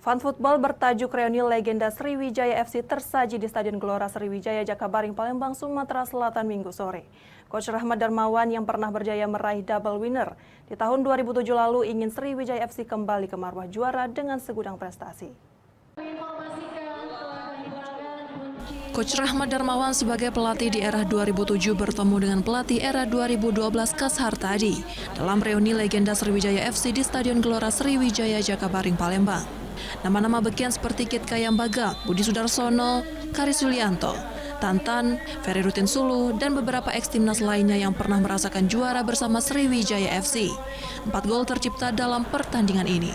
Fun football bertajuk Reuni Legenda Sriwijaya FC tersaji di Stadion Gelora Sriwijaya, Jakabaring, Palembang, Sumatera Selatan Minggu sore. Coach Rahmat Darmawan yang pernah berjaya meraih double winner di tahun 2007 lalu ingin Sriwijaya FC kembali ke marwah juara dengan segudang prestasi. Coach Rahmat Darmawan sebagai pelatih di era 2007 bertemu dengan pelatih era 2012 Kashar Tadi dalam Reuni Legenda Sriwijaya FC di Stadion Gelora Sriwijaya, Jakabaring, Palembang. Nama-nama beken seperti Kit Kayambaga, Budi Sudarsono, Karis Yulianto, Tantan, Ferry Rutin Sulu, dan beberapa ex-timnas lainnya yang pernah merasakan juara bersama Sriwijaya FC. 4 gol tercipta dalam pertandingan ini.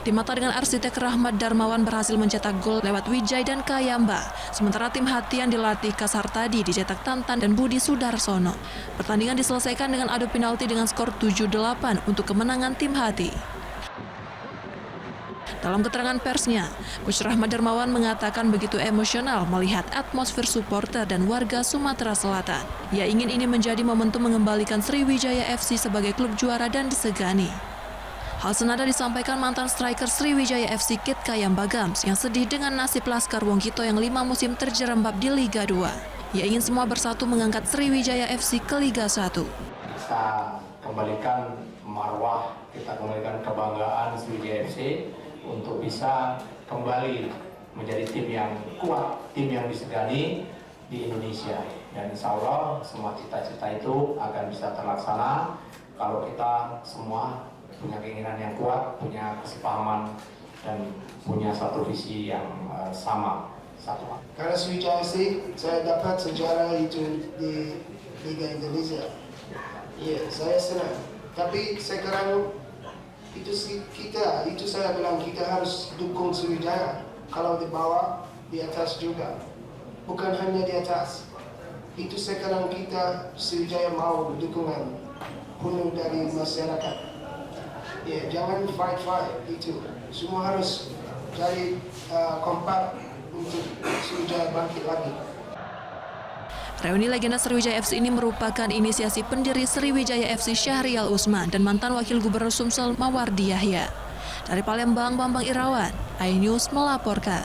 Tim mata dengan arsitek Rahmat Darmawan berhasil mencetak gol lewat Wijay dan Kayamba, sementara tim hati yang dilatih Kashar Tadi dicetak Tantan dan Budi Sudarsono. Pertandingan diselesaikan dengan adu penalti dengan skor 7-8 untuk kemenangan tim hati. Dalam keterangan persnya, Coach Rahmat Darmawan mengatakan begitu emosional melihat atmosfer supporter dan warga Sumatera Selatan. Ia ingin ini menjadi momentum mengembalikan Sriwijaya FC sebagai klub juara dan disegani. Hal senada disampaikan mantan striker Sriwijaya FC Kit Kayambagams yang sedih dengan nasib Laskar Wongkito yang 5 musim terjerembab di Liga 2. Ia ingin semua bersatu mengangkat Sriwijaya FC ke Liga 1. Kita kembalikan marwah, kita kembalikan kebanggaan Sriwijaya FC untuk bisa kembali menjadi tim yang kuat, tim yang disegani di Indonesia. Dan insya Allah semua cita-cita itu akan bisa terlaksana kalau kita semua punya keinginan yang kuat, punya kesepahaman, dan punya satu visi yang sama. Karena Sriwijaya FC, saya dapat sejarah itu di Liga Indonesia. Iya, saya senang. Tapi sekarang itu saya bilang kita harus dukung Sriwijaya. Kalau di bawah, di atas juga. Bukan hanya di atas. Itu sekarang kita Sriwijaya mau dukungan penuh dari masyarakat. Ya, jangan fight itu. Semua harus cari kompak untuk Sriwijaya bangkit lagi. Reuni Legenda Sriwijaya FC ini merupakan inisiasi pendiri Sriwijaya FC Syahrial Usman dan mantan Wakil Gubernur Sumsel Mawardi Yahya. Dari Palembang, Bambang Irawan, iNews melaporkan.